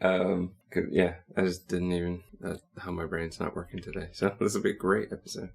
Yeah, I just didn't even... how my brain's not working today. So this will be a great episode.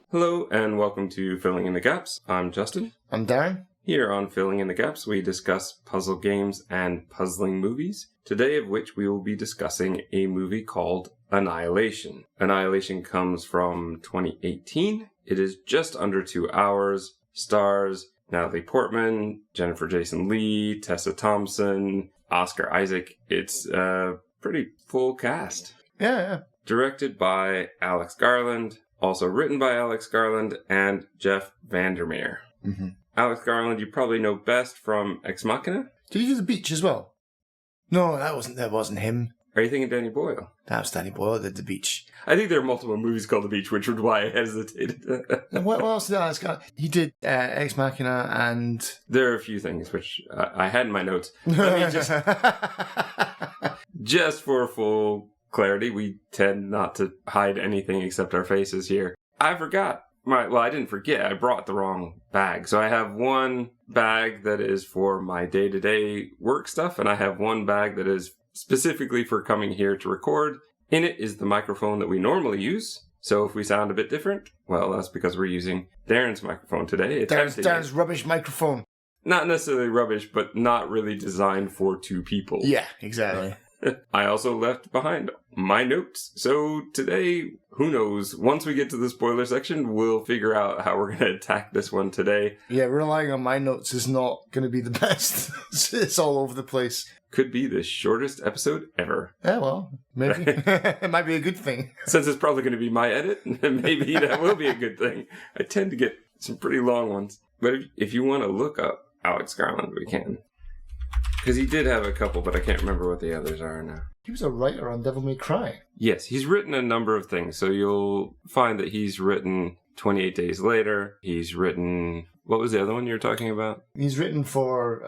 Hello, and welcome to Filling in the Gaps. I'm Justin. I'm Darren. Here on Filling in the Gaps, we discuss puzzle games and puzzling movies. Today of which we will be discussing a movie called Annihilation. Annihilation comes from 2018. It is just under 2 hours. Stars Natalie Portman, Jennifer Jason Leigh, Tessa Thompson, Oscar Isaac. It's a pretty full cast. Yeah. Directed by Alex Garland. Also written by Alex Garland and Jeff Vandermeer. Mm-hmm. Alex Garland, you probably know best from Ex Machina. Did he do The Beach as well? No, that wasn't him. Are you thinking Danny Boyle? That was Danny Boyle that did The Beach. I think there are multiple movies called The Beach, which was why I hesitated. What else did Alex Garland? He did Ex Machina and... There are a few things which I had in my notes. Let me just for full clarity, we tend not to hide anything except our faces here. I forgot. I didn't forget. I brought the wrong bag. So I have one bag that is for my day-to-day work stuff, and I have one bag that is specifically for coming here to record. In it is the microphone that we normally use. So if we sound a bit different, well, that's because we're using Darren's microphone today. Darren's rubbish microphone. Not necessarily rubbish, but not really designed for two people. Yeah, exactly. I also left behind my notes. So today, who knows? Once we get to the spoiler section, we'll figure out how we're going to attack this one today. Yeah, relying on my notes is not going to be the best. It's all over the place. Could be the shortest episode ever. Yeah, well, maybe. It might be a good thing. Since it's probably going to be my edit, maybe that will be a good thing. I tend to get some pretty long ones. But if you want to look up Alex Garland, we can. Because he did have a couple, but I can't remember what the others are now. He was a writer on Devil May Cry. Yes, he's written a number of things. So you'll find that he's written 28 Days Later. He's written... What was the other one you were talking about? He's written for...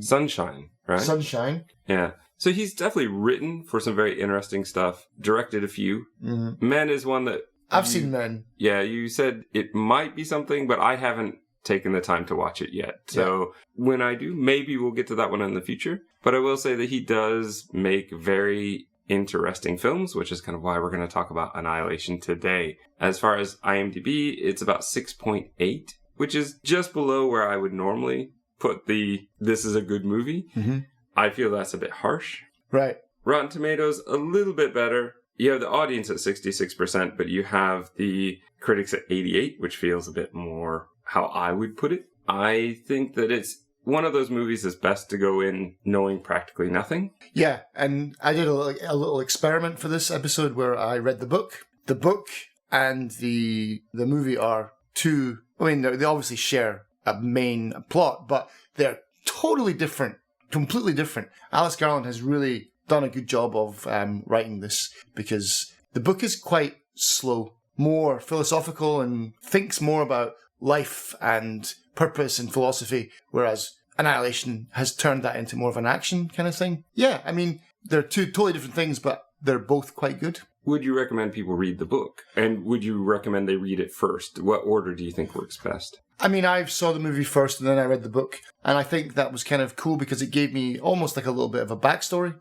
Sunshine, right? Sunshine. Yeah. So he's definitely written for some very interesting stuff. Directed a few. Mm-hmm. Men is one that... I've seen Men. Yeah, you said it might be something, but I haven't taken the time to watch it yet. So when I do, maybe we'll get to that one in the future. But I will say that he does make very interesting films, which is kind of why we're going to talk about Annihilation today. As far as IMDb, it's about 6.8, which is just below where I would normally put this is a good movie. Mm-hmm. I feel that's a bit harsh. Right. Rotten Tomatoes, a little bit better. You have the audience at 66%, but you have the critics at 88%, which feels a bit more how I would put it. I think that it's one of those movies that's best to go in knowing practically nothing. Yeah, and I did a little experiment for this episode where I read the book. The book and the movie are two... I mean, they obviously share a main plot, but they're totally different, completely different. Alex Garland has really done a good job of writing this because the book is quite slow, more philosophical, and thinks more about life and purpose and philosophy, whereas Annihilation has turned that into more of an action kind of thing. Yeah, I mean, they're two totally different things, but they're both quite good. Would you recommend people read the book? And would you recommend they read it first? What order do you think works best? I mean, I saw the movie first and then I read the book, and I think that was kind of cool because it gave me almost like a little bit of a backstory.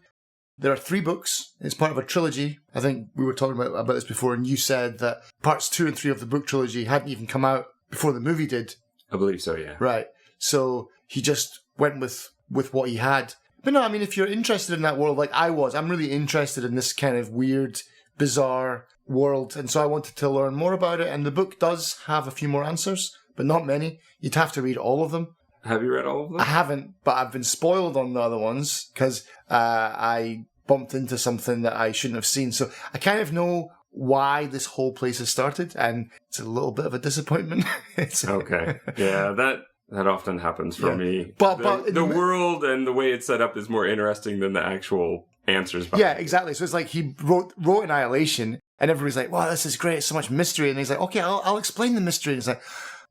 There are 3 books. It's part of a trilogy. I think we were talking about this before, and you said that parts 2 and 3 of the book trilogy hadn't even come out before the movie did. I believe so, yeah. Right. So he just went with what he had. But no, I mean, if you're interested in that world like I was, I'm really interested in this kind of weird, bizarre world. And so I wanted to learn more about it. And the book does have a few more answers, but not many. You'd have to read all of them. Have you read all of them? I haven't, but I've been spoiled on the other ones because I bumped into something that I shouldn't have seen. So I kind of know why this whole place has started, and it's a little bit of a disappointment. Okay. Yeah, that often happens for me. But the world and the way it's set up is more interesting than the actual answers. Yeah, exactly. So it's like he wrote Annihilation, and everybody's like, wow, this is great, so much mystery. And he's like, okay, I'll explain the mystery. And it's like,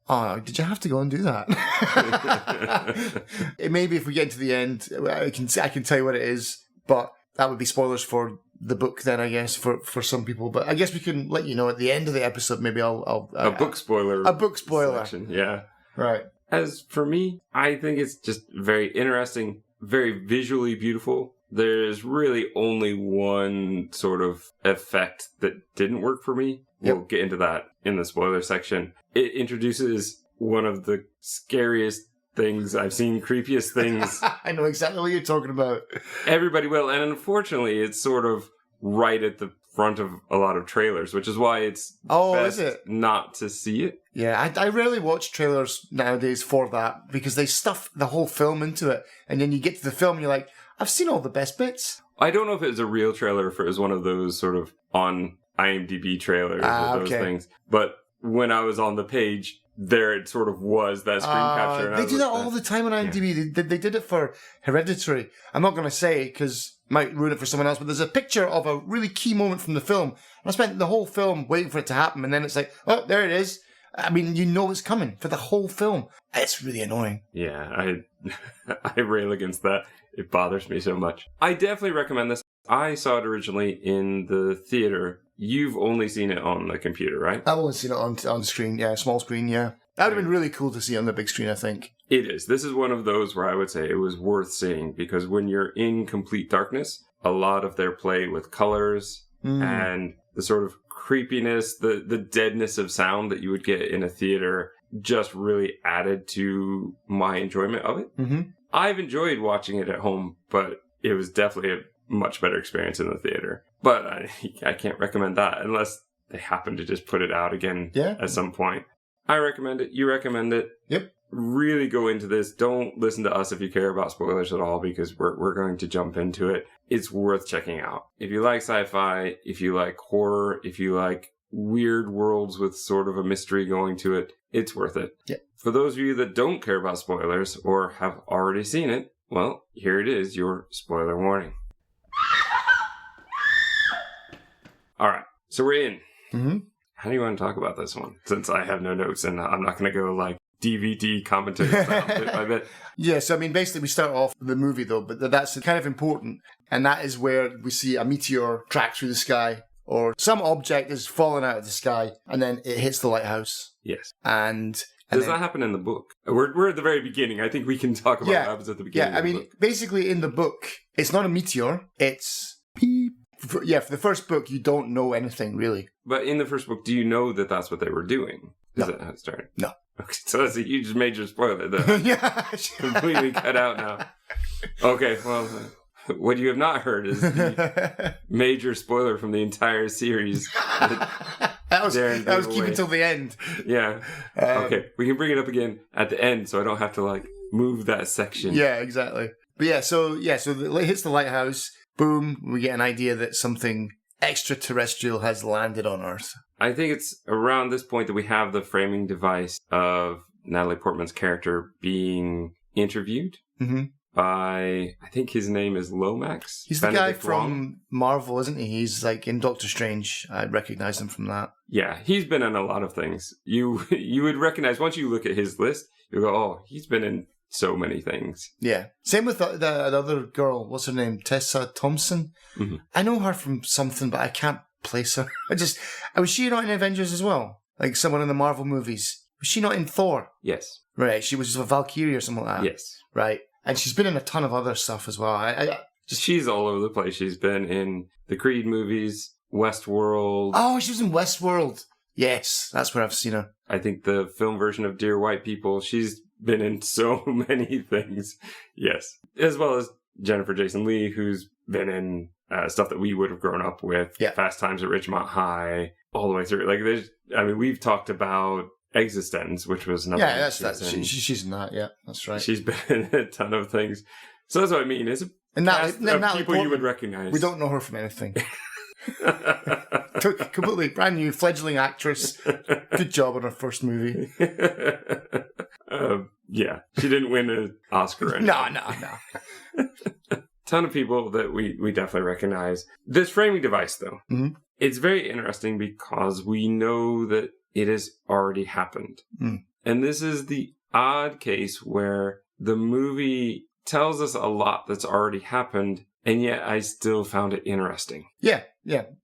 oh, did you have to go and do that? Maybe if we get to the end, I can tell you what it is, but that would be spoilers for the book then, I guess, for some people. But I guess we can let you know at the end of the episode. Maybe I'll a book spoiler. A book spoiler. Section. Yeah. Right. As for me, I think it's just very interesting, very visually beautiful. There's really only one sort of effect that didn't work for me. We'll get into that in the spoiler section. It introduces one of the scariest things I've seen, creepiest things. I know exactly what you're talking about. Everybody will. And unfortunately, it's sort of right at the front of a lot of trailers, which is why it's best not to see it. Yeah, I rarely watch trailers nowadays for that because they stuff the whole film into it. And then you get to the film and you're like, I've seen all the best bits. I don't know if it was a real trailer or if it was one of those sort of on IMDb trailers or those things. But when I was on the page, there it sort of was that screen capture. And they do that all the time on IMDb. Yeah. They did it for Hereditary. I'm not going to say because it might ruin it for someone else, but there's a picture of a really key moment from the film. And I spent the whole film waiting for it to happen. And then it's like, oh, there it is. I mean, you know it's coming for the whole film. It's really annoying. Yeah, I rail against that. It bothers me so much. I definitely recommend this. I saw it originally in the theater. You've only seen it on the computer, right? I've only seen it on the screen, yeah, small screen, yeah. That would have been really cool to see on the big screen, I think. It is. This is one of those where I would say it was worth seeing because when you're in complete darkness, a lot of their play with colors and the sort of creepiness, the deadness of sound that you would get in a theater just really added to my enjoyment of it. Mm-hmm. I've enjoyed watching it at home, but it was definitely a much better experience in the theater. But I can't recommend that unless they happen to just put it out again at some point. I recommend it. You recommend it. Yep. Really go into this. Don't listen to us if you care about spoilers at all because we're going to jump into it. It's worth checking out. If you like sci-fi, if you like horror, if you like weird worlds with sort of a mystery going to it, it's worth it. Yep. For those of you that don't care about spoilers or have already seen it, well, here it is, your spoiler warning. All right, so we're in. Mm-hmm. How do you want to talk about this one? Since I have no notes and I'm not going to go like DVD commentary style bit by bit. Yeah, so I mean, basically we start off with the movie though, but that's kind of important. And that is where we see a meteor track through the sky or some object is falling out of the sky and then it hits the lighthouse. Yes. And does that happen in the book? We're at the very beginning. I think we can talk about what happens at the beginning. Yeah, I mean, basically in the book, it's not a meteor, it's beep. For the first book, you don't know anything, really. But in the first book, do you know that that's what they were doing? Is that how it started? No. Okay, so that's a huge major spoiler that completely cut out now. Okay, well, what you have not heard is the major spoiler from the entire series. That was keep it till the end. Yeah. Okay, we can bring it up again at the end so I don't have to, like, move that section. Yeah, exactly. But so it hits the lighthouse. Boom, we get an idea that something extraterrestrial has landed on Earth. I think it's around this point that we have the framing device of Natalie Portman's character being interviewed by, I think his name is Lomax. He's Benedict the guy from Marvel, isn't he? He's like in Doctor Strange. I recognize him from that. Yeah, he's been in a lot of things. You would recognize, once you look at his list, you go, oh, he's been in so many things. Yeah. Same with the other girl. What's her name? Tessa Thompson. Mm-hmm. I know her from something, but I can't place her. Was she not in Avengers as well? Like someone in the Marvel movies. Was she not in Thor? Yes. Right. She was a Valkyrie or something like that. Yes. Right. And she's been in a ton of other stuff as well. She's all over the place. She's been in the Creed movies, Westworld. Oh, she was in Westworld. Yes. That's where I've seen her. I think the film version of Dear White People. She's been in so many things. Yes. As well as Jennifer Jason Leigh, who's been in stuff that we would have grown up with. Yeah. Fast Times at Ridgemont High, all the way through. Like, we've talked about Existence, which was another. Yeah, she's in that. Yeah, that's right. She's been in a ton of things. So that's what I mean. It's people you would recognize. We don't know her from anything. Completely brand new fledgling actress. Good job on her first movie. Yeah, she didn't win an Oscar. No. Ton of people that we definitely recognize. This framing device, though, it's very interesting because we know that it has already happened. And this is the odd case where the movie tells us a lot that's already happened, and yet I still found it interesting. Yeah.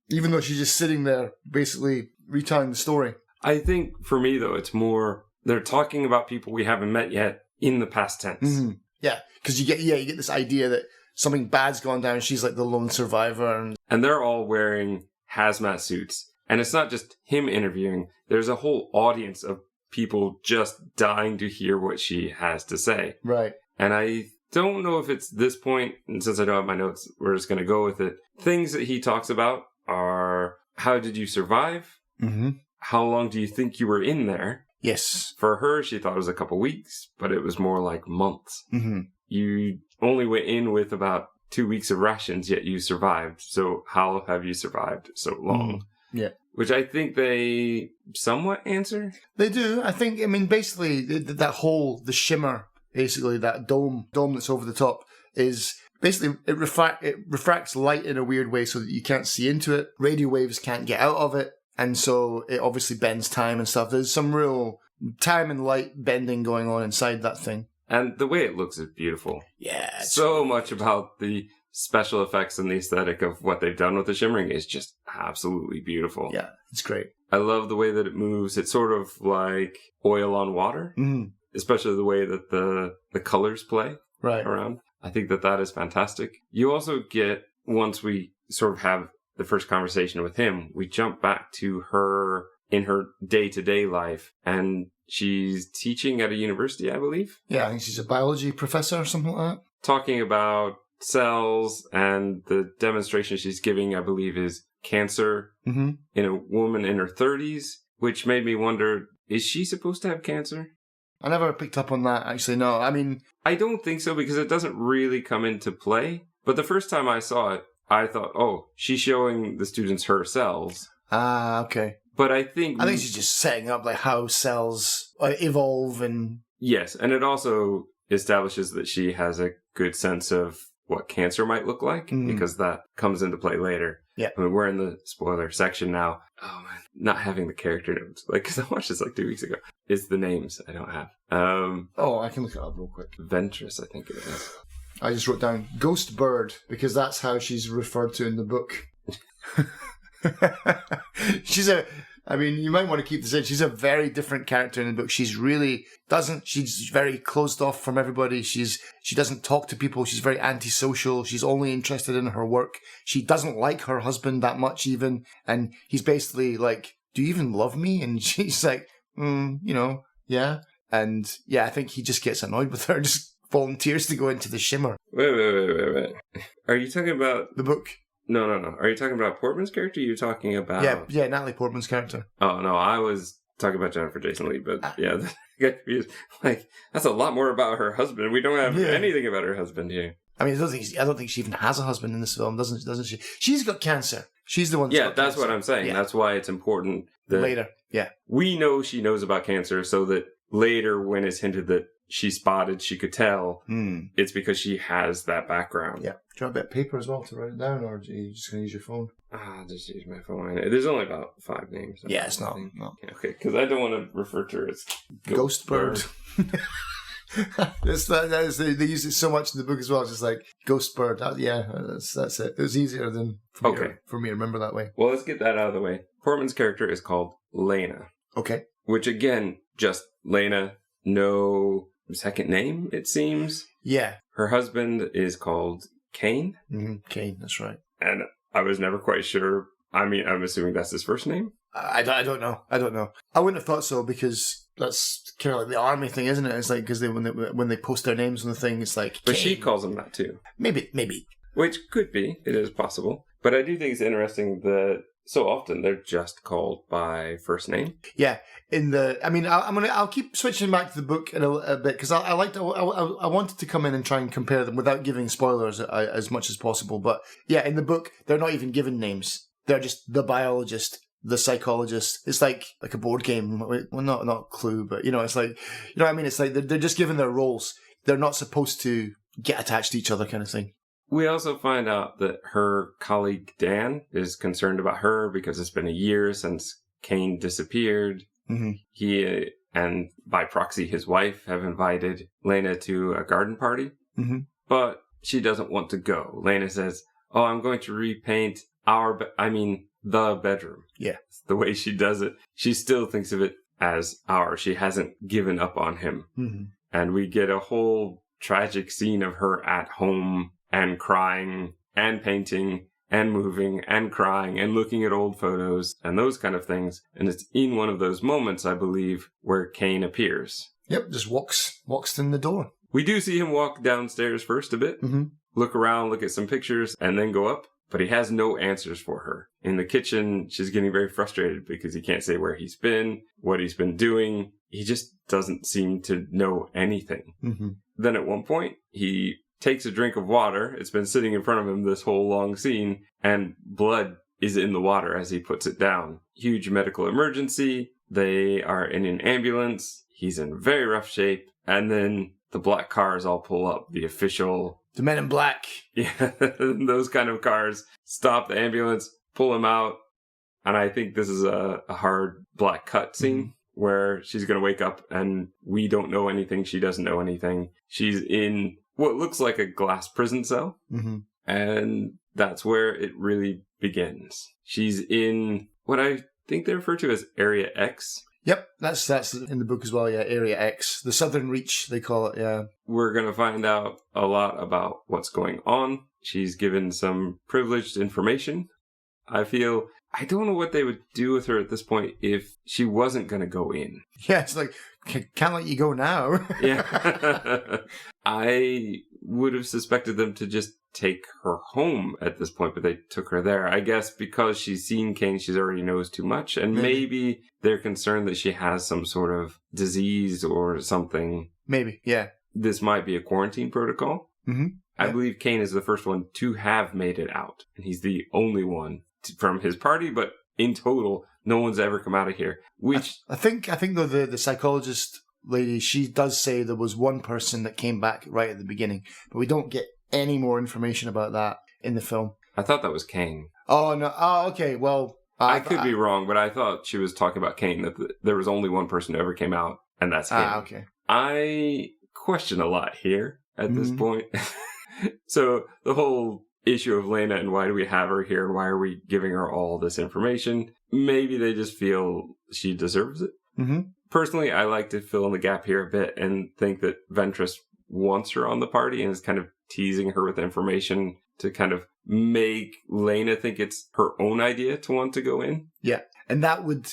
Even though she's just sitting there, basically retelling the story. I think for me, though, it's more they're talking about people we haven't met yet in the past tense. Yeah, because you get this idea that something bad's gone down. She's like the lone survivor. And they're all wearing hazmat suits. And it's not just him interviewing. There's a whole audience of people just dying to hear what she has to say. Right. And I don't know if it's this point, and since I don't have my notes, we're just going to go with it. Things that he talks about are, how did you survive? Mm-hmm. How long do you think you were in there? Yes. For her, she thought it was a couple weeks, but it was more like months. Mm-hmm. You only went in with about 2 weeks of rations, yet you survived. So how have you survived so long? Yeah. Which I think they somewhat answer. They do. I think, basically, the shimmer, basically, that dome that's over the top, is basically, it refracts light in a weird way so that you can't see into it. Radio waves can't get out of it. And so it obviously bends time and stuff. There's some real time and light bending going on inside that thing. And the way it looks is beautiful. Yeah. So much about the special effects and the aesthetic of what they've done with the shimmering is just absolutely beautiful. Yeah, it's great. I love the way that it moves. It's sort of like oil on water, especially the way that the colors play around. I think that is fantastic. You also get, once we sort of have the first conversation with him, we jump back to her in her day-to-day life, and she's teaching at a university, I believe. Yeah, I think she's a biology professor or something like that. Talking about cells, and the demonstration she's giving, I believe, is cancer in a woman in her 30s, which made me wonder, is she supposed to have cancer? I never picked up on that, actually, no. I don't think so, because it doesn't really come into play. But the first time I saw it, I thought, oh, she's showing the students her cells. Ah, okay. But I think she's just setting up like how cells evolve and... Yes, and it also establishes that she has a good sense of what cancer might look like, because that comes into play later. Yeah. We're in the spoiler section now. Oh, man. Not having the character notes. Because I watched this 2 weeks ago. It's the names I don't have. I can look it up real quick. Ventress, I think it is. I just wrote down Ghost Bird, because that's how she's referred to in the book. You might want to keep this in. She's a very different character in the book. She's very closed off from everybody. She doesn't talk to people. She's very antisocial. She's only interested in her work. She doesn't like her husband that much even. And he's basically like, do you even love me? And she's like, yeah. And yeah, I think he just gets annoyed with her, just volunteers to go into the shimmer. Wait. Are you talking about... The book? No. Are you talking about Portman's character? Or are you talking about... Yeah, Natalie Portman's character. Oh, no, I was talking about Jennifer Jason Leigh, but yeah, I got confused. Like, that's a lot more about her husband. We don't have anything about her husband here. I don't think she even has a husband in this film, doesn't she? She's got cancer. She's the one that's got that's cancer. What I'm saying. Yeah. That's why it's important that... Later, yeah. We know she knows about cancer, so that later when it's hinted that she spotted, she could tell, it's because she has that background. Yeah. Do you want a bit of paper as well to write it down, or are you just going to use your phone? I'll just use my phone. There's only about 5 names. Yeah, it's not. No. Okay, because I don't want to refer to her as Ghost Bird. They use it so much in the book as well. It's just like Ghost Bird. That's it. It was easier than for me to remember that way. Well, let's get that out of the way. Portman's character is called Lena. Okay. Which again, just Lena. No second name, it seems. Yeah. Her husband is called Kane. Kane, that's right. And I was never quite sure. I'm assuming that's his first name. I don't know. I wouldn't have thought so, because that's kind of like the army thing, isn't it? It's like, because when they post their names on the thing, it's like... But Kane. she calls him that too. Maybe. Which could be. It is possible. But I do think it's interesting that so often they're just called by first name. Yeah. I'll keep switching back to the book in a bit, because I wanted to come in and try and compare them without giving spoilers as much as possible. But yeah, in the book, they're not even given names. They're just the biologist, the psychologist. It's like a board game. Well, not Clue, but it's like, you know what I mean? It's like they're just given their roles. They're not supposed to get attached to each other, kind of thing. We also find out that her colleague Dan is concerned about her because it's been a year since Kane disappeared. Mm-hmm. He and by proxy his wife have invited Lena to a garden party, but she doesn't want to go. Lena says, "Oh, I'm going to repaint the bedroom." Yeah, the way she does it, she still thinks of it as our. She hasn't given up on him, and we get a whole tragic scene of her at home and crying and painting and moving and crying and looking at old photos and those kind of things. And it's in one of those moments, I believe, where Kane appears. Yep, just walks in the door. We do see him walk downstairs first a bit, look around, look at some pictures, and then go up. But he has no answers for her. In the kitchen, she's getting very frustrated because he can't say where he's been, what he's been doing. He just doesn't seem to know anything. Then at one point, he takes a drink of water. It's been sitting in front of him this whole long scene, and blood is in the water as he puts it down. Huge medical emergency. They are in an ambulance. He's in very rough shape. And then the black cars all pull up. The official... The Men in Black. Yeah, those kind of cars stop the ambulance, pull him out. And I think this is a hard black cut scene where she's going to wake up and we don't know anything. She doesn't know anything. She's in what looks like a glass prison cell. And that's where it really begins. She's in what I think they refer to as Area X. Yep, that's in the book as well, yeah, Area X. The Southern Reach, they call it, yeah. We're going to find out a lot about what's going on. She's given some privileged information. I don't know what they would do with her at this point if she wasn't going to go in. Yeah, it's like, can't let you go now. Yeah. I would have suspected them to just take her home at this point, but they took her there. I guess because she's seen Kane, she already knows too much, and maybe they're concerned that she has some sort of disease or something. Maybe, yeah. This might be a quarantine protocol. I believe Kane is the first one to have made it out, and he's the only one from his party, but in total, no one's ever come out of here. Which I think though the psychologist lady, she does say there was one person that came back right at the beginning, but we don't get any more information about that in the film. I thought that was Kane. Oh, no. Oh, okay. Well, I could be wrong, but I thought she was talking about Kane, that there was only one person who ever came out, and that's him. Okay. I question a lot here at this point. So the whole issue of Lena and why do we have her here and why are we giving her all this information? Maybe they just feel she deserves it. Personally, I like to fill in the gap here a bit and think that Ventress wants her on the party and is kind of teasing her with information to kind of make Lena think it's her own idea to want to go in. Yeah. And that would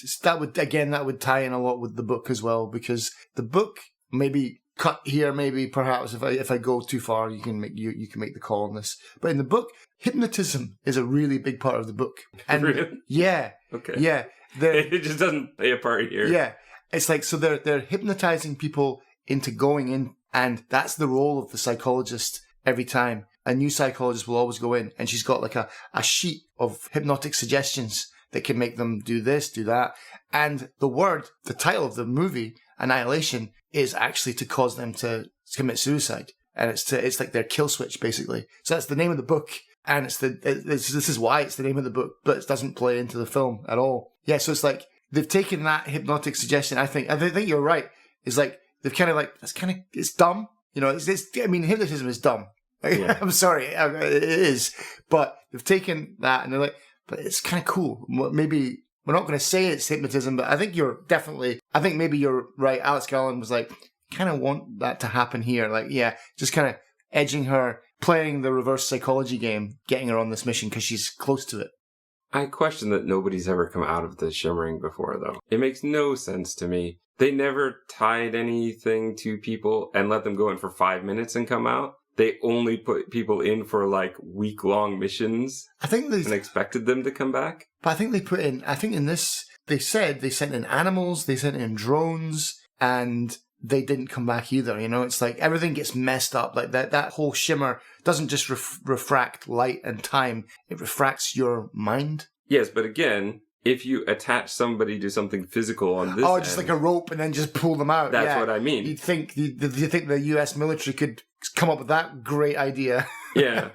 tie in a lot with the book as well, because the book, maybe cut here, maybe perhaps if I go too far, you can make the call on this. But in the book, hypnotism is a really big part of the book. And really? Yeah. Okay. Yeah. It just doesn't play a part here. Yeah. It's like, so they're hypnotizing people into going in, and that's the role of the psychologist every time. A new psychologist will always go in, and she's got like a sheet of hypnotic suggestions that can make them do this, do that. And the title of the movie, Annihilation, is actually to cause them to commit suicide. And it's like their kill switch, basically. So that's the name of the book, and this is why it's the name of the book, but it doesn't play into the film at all. Yeah, so it's like, they've taken that hypnotic suggestion. I think you're right. It's like, they've kind of like, it's dumb. You know, hypnotism is dumb. Yeah. I'm sorry, it is. But they've taken that and they're like, but it's kind of cool. Maybe we're not going to say it's hypnotism, but I think maybe you're right. Alex Garland was like, kind of want that to happen here. Like, yeah, just kind of edging her, playing the reverse psychology game, getting her on this mission because she's close to it. I question that nobody's ever come out of the shimmering before, though. It makes no sense to me. They never tied anything to people and let them go in for 5 minutes and come out. They only put people in for like week-long missions. And expected them to come back. But I think in this, they said they sent in animals, they sent in drones, and they didn't come back either. You know, it's like everything gets messed up. Like that whole shimmer doesn't just refract light and time. It refracts your mind. Yes, but again, if you attach somebody to something physical on this just like a rope and then just pull them out. That's what I mean. You think the US military could come up with that great idea? Yeah.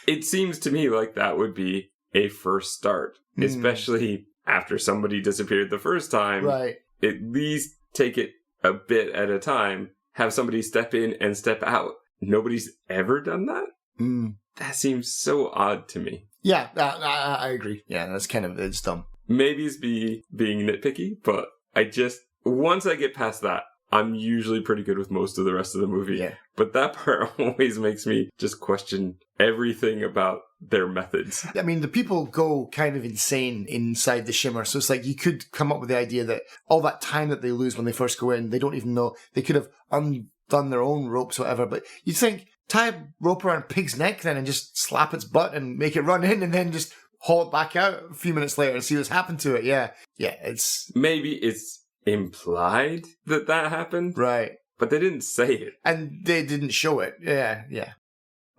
It seems to me like that would be a first start, especially after somebody disappeared the first time. Right. At least take it a bit at a time. Have somebody step in and step out. Nobody's ever done that? That seems so odd to me. Yeah, I agree. Yeah, it's dumb. Maybe it's being nitpicky, but once I get past that, I'm usually pretty good with most of the rest of the movie. Yeah. But that part always makes me just question everything about their methods. I mean, the people go kind of insane inside the shimmer. So it's like you could come up with the idea that all that time that they lose when they first go in, they don't even know. They could have undone their own ropes or whatever. But you'd think, tie a rope around a pig's neck then and just slap its butt and make it run in and then just haul it back out a few minutes later and see what's happened to it. Yeah. Yeah, it's... Maybe it's implied that happened. Right. But they didn't say it. And they didn't show it. Yeah, yeah.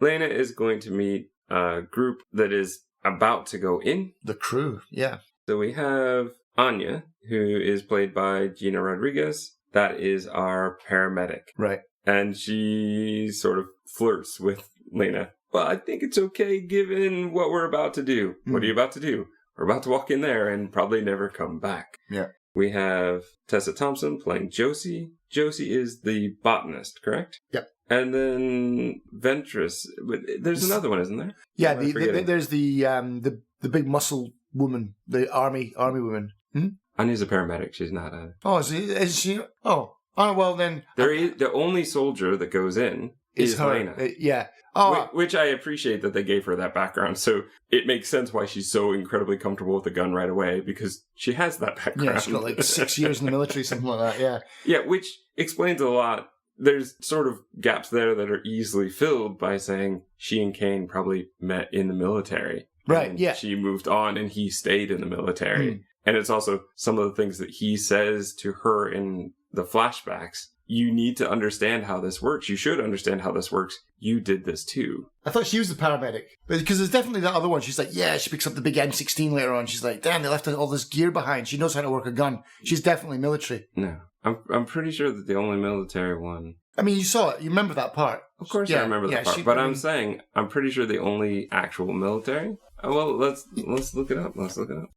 Lena is going to meet a group that is about to go in. The crew, yeah. So we have Anya, who is played by Gina Rodriguez. That is our paramedic. Right. And she sort of flirts with Lena. Well, I think it's okay given what we're about to do. What are you about to do? We're about to walk in there and probably never come back. Yeah. We have Tessa Thompson playing Josie. Josie is the botanist, correct? Yep. And then Ventress. There's another one, isn't there? Yeah, there's the big muscle woman, the army woman. Anya's a paramedic. She's not a... Oh, is she? Oh, well then... The only soldier that goes in is her. Lena. Yeah. Oh, Which I appreciate that they gave her that background. So it makes sense why she's so incredibly comfortable with the gun right away, because she has that background. Yeah, she's got like 6 years in the military, something like that, yeah. Yeah, which explains a lot. There's sort of gaps there that are easily filled by saying she and Kane probably met in the military. Right, and yeah. She moved on and he stayed in the military. And it's also some of the things that he says to her in the flashbacks. You need to understand how this works. You should understand how this works. You did this too. I thought she was the paramedic. Because there's definitely that other one. She's like, yeah, she picks up the big M16 later on. She's like, damn, they left all this gear behind. She knows how to work a gun. She's definitely military. No. I'm pretty sure that the only military one... I mean, you saw it. You remember that part. Of course I remember that part. But I'm saying, I'm pretty sure the only actual military... Well, let's look it up. Let's look it up.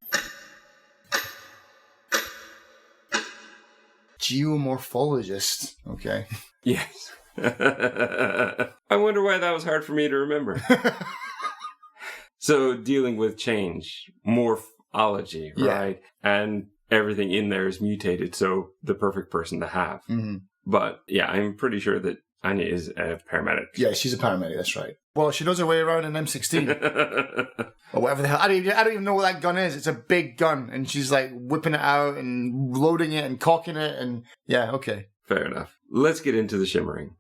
Geomorphologist. Okay. Yes. I wonder why that was hard for me to remember. So, dealing with change, morphology, right? Yeah. And everything in there is mutated, so the perfect person to have. Mm-hmm. But, yeah, I'm pretty sure that Anya is a paramedic. Yeah, she's a paramedic, that's right. Well, she knows her way around an M16. Or whatever the hell. I don't even know what that gun is. It's a big gun. And she's like whipping it out and loading it and cocking it. And yeah, okay. Fair enough. Let's get into the shimmering.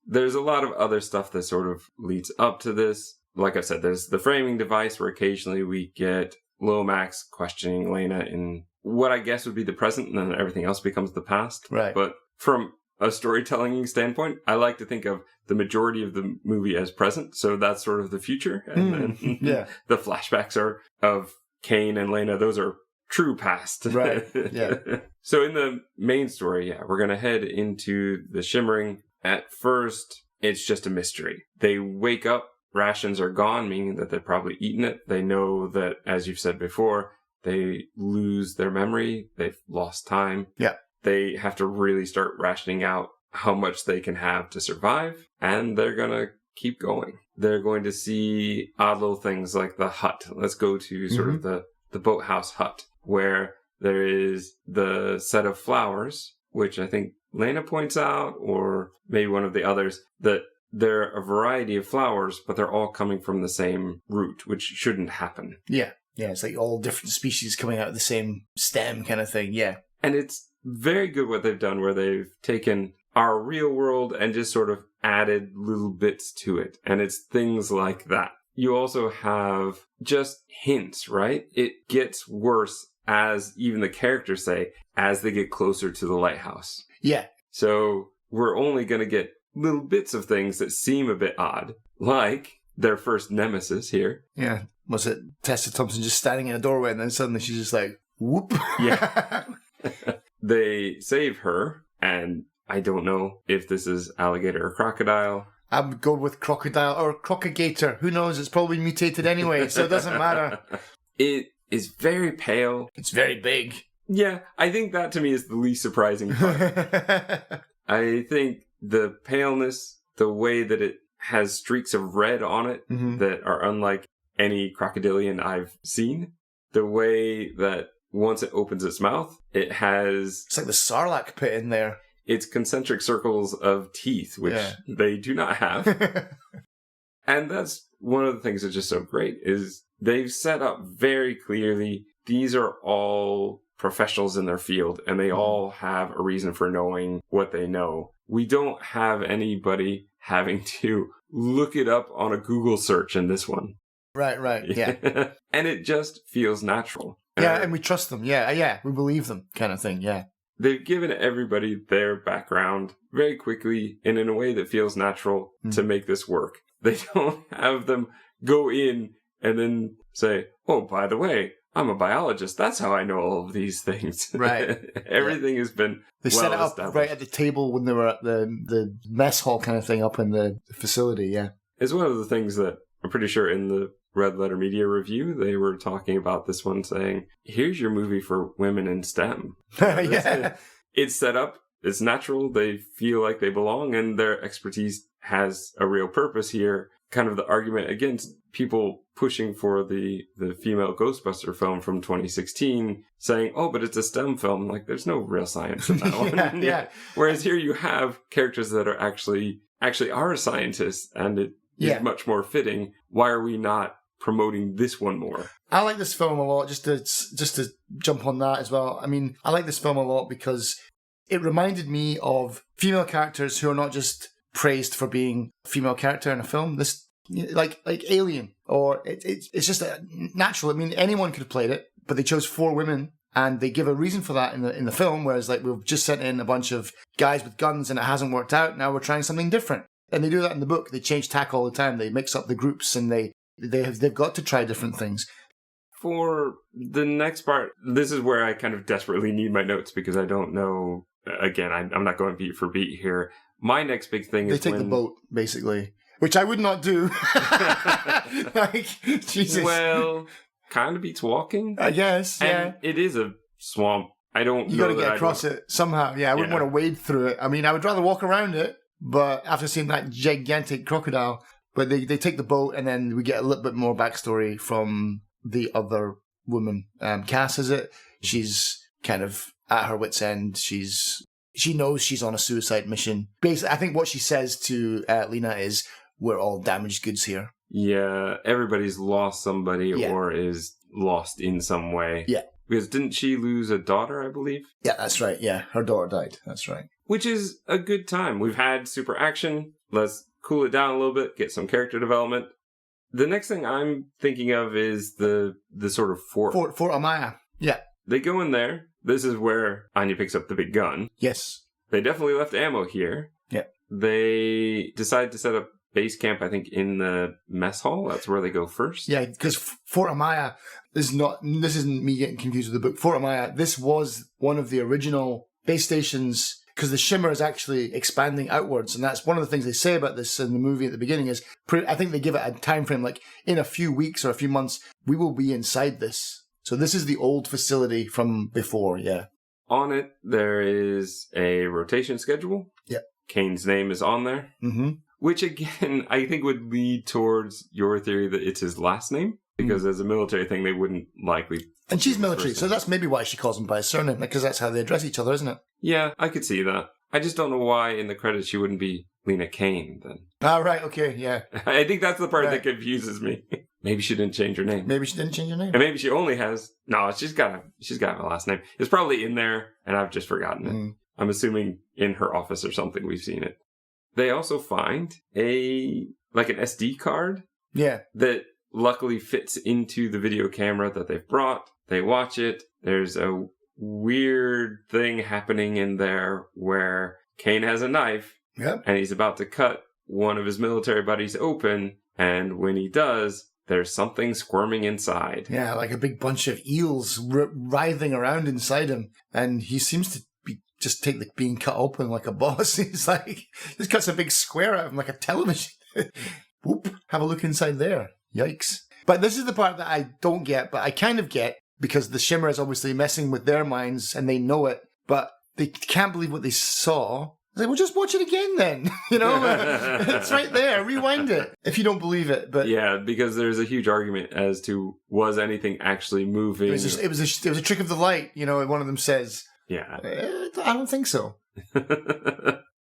There's a lot of other stuff that sort of leads up to this. Like I said, there's the framing device where occasionally we get Lomax questioning Lena in what I guess would be the present, and then everything else becomes the past. Right. But from a storytelling standpoint, I like to think of the majority of the movie as present, so that's sort of the future. And then the flashbacks are of Kane and Lena. Those are true past. Right, yeah. So in the main story, we're going to head into the shimmering. At first, it's just a mystery. They wake up, rations are gone, meaning that they've probably eaten it. They know that, as you've said before, they lose their memory. They've lost time. Yeah. They have to really start rationing out how much they can have to survive, and they're going to keep going. They're going to see odd little things like the hut. Let's go to sort of the boathouse hut, where there is the set of flowers, which I think Lena points out, or maybe one of the others, that they're a variety of flowers, but they're all coming from the same root, which shouldn't happen. Yeah. Yeah, it's like all different species coming out of the same stem kind of thing, yeah. And it's very good what they've done, where they've taken our real world and just sort of added little bits to it. And it's things like that. You also have just hints, right? It gets worse, as even the characters say, as they get closer to the lighthouse. Yeah. So we're only going to get little bits of things that seem a bit odd, like their first nemesis here. Yeah. Was it Tessa Thompson just standing in a doorway and then suddenly she's just like, whoop. Yeah. They save her, and I don't know if this is alligator or crocodile. I'm going with crocodile or crocagator. Who knows? It's probably mutated anyway, so it doesn't matter. It is very pale. It's very big. Yeah, I think that to me is the least surprising part. I think the paleness, the way that it has streaks of red on it that are unlike any crocodilian I've seen, the way that once it opens its mouth, it has... It's like the Sarlacc pit in there. it's concentric circles of teeth, which they do not have. And that's one of the things that's just so great is they've set up very clearly, these are all professionals in their field, and they all have a reason for knowing what they know. We don't have anybody having to look it up on a Google search in this one. Right, yeah. And it just feels natural. Yeah, and we trust them. Yeah, we believe them kind of thing, yeah. They've given everybody their background very quickly and in a way that feels natural to make this work. They don't have them go in and then say, oh, by the way, I'm a biologist. That's how I know all of these things. Right. Everything has been They set it up right at the table when they were at the mess hall kind of thing up in the facility, yeah. It's one of the things that I'm pretty sure in the Red Letter Media review, they were talking about this one saying, here's your movie for women in STEM. Yeah. It's set up. It's natural. They feel like they belong, and their expertise has a real purpose here. Kind of the argument against people pushing for the female Ghostbuster film from 2016, saying, oh, but it's a STEM film. Like, there's no real science in that one. Yeah. Whereas here you have characters that are actually are scientists, and it is much more fitting. Why are we not promoting this one more? I like this film a lot, just to jump on that as well. I mean, I like this film a lot because it reminded me of female characters who are not just praised for being a female character in a film. This, like Alien, or it's just natural. I mean, anyone could have played it, but they chose 4 women, and they give a reason for that in the film. Whereas, like, we've just sent in a bunch of guys with guns, and it hasn't worked out. Now we're trying something different, and they do that in the book. They change tack all the time. They mix up the groups, and they've got to try different things. For the next part, this is where I kind of desperately need my notes because I don't know. Again, I'm not going beat for beat here. My next big thing is they take the boat, basically, which I would not do. Like, Jesus. Well, kind of beats walking, I guess. And it is a swamp. I don't. You got to get across it somehow. Yeah, I wouldn't want to wade through it. I mean, I would rather walk around it, but after seeing that gigantic crocodile, but they take the boat, and then we get a little bit more backstory from the other woman. Cass, is it? She's kind of at her wit's end. She knows she's on a suicide mission. Basically, I think what she says to Lena is, we're all damaged goods here. Yeah, everybody's lost somebody or is lost in some way. Yeah. Because didn't she lose a daughter, I believe? Yeah, that's right. Yeah, her daughter died. That's right. Which is a good time. We've had super action. Let's cool it down a little bit, get some character development. The next thing I'm thinking of is the sort of Fort Amaya. Yeah. They go in there. This is where Anya picks up the big gun. Yes. They definitely left ammo here. Yeah. They decide to set up base camp, I think, in the mess hall. That's where they go first. Yeah, because Fort Amaya this isn't me getting confused with the book. Fort Amaya, this was one of the original base stations, because the Shimmer is actually expanding outwards, and that's one of the things they say about this in the movie at the beginning is, I think they give it a time frame, like in a few weeks or a few months, we will be inside this. So this is the old facility from before, yeah. On it, there is a rotation schedule. Yeah. Kane's name is on there. Mm-hmm. Which, again, I think would lead towards your theory that it's his last name. Because as a military thing, they wouldn't likely... And she's military, so that's maybe why she calls him by his surname, because that's how they address each other, isn't it? Yeah, I could see that. I just don't know why in the credits she wouldn't be Lena Kane, then. Ah, right, okay, yeah. I think that's the part that confuses me. Maybe she didn't change her name. Maybe she didn't change her name. And maybe she only has... No, she's got a last name. It's probably in there, and I've just forgotten it. I'm assuming in her office or something we've seen it. They also find an SD card. Yeah. That luckily fits into the video camera that they've brought. They watch it. There's a weird thing happening in there where Kane has a knife. Yep. And he's about to cut one of his military buddies open. And when he does, there's something squirming inside. Yeah, like a big bunch of eels writhing around inside him. And he seems to just take being cut open like a boss. He's like, just cuts a big square out of him like a television. Whoop, have a look inside there. Yikes. But this is the part that I don't get, but I kind of get, because the Shimmer is obviously messing with their minds and they know it, but they can't believe what they saw. It's like, well, just watch it again then. It's right there. Rewind it if you don't believe it. But yeah, because there's a huge argument as to was anything actually moving. It was a trick of the light, one of them says. Yeah. I don't think so.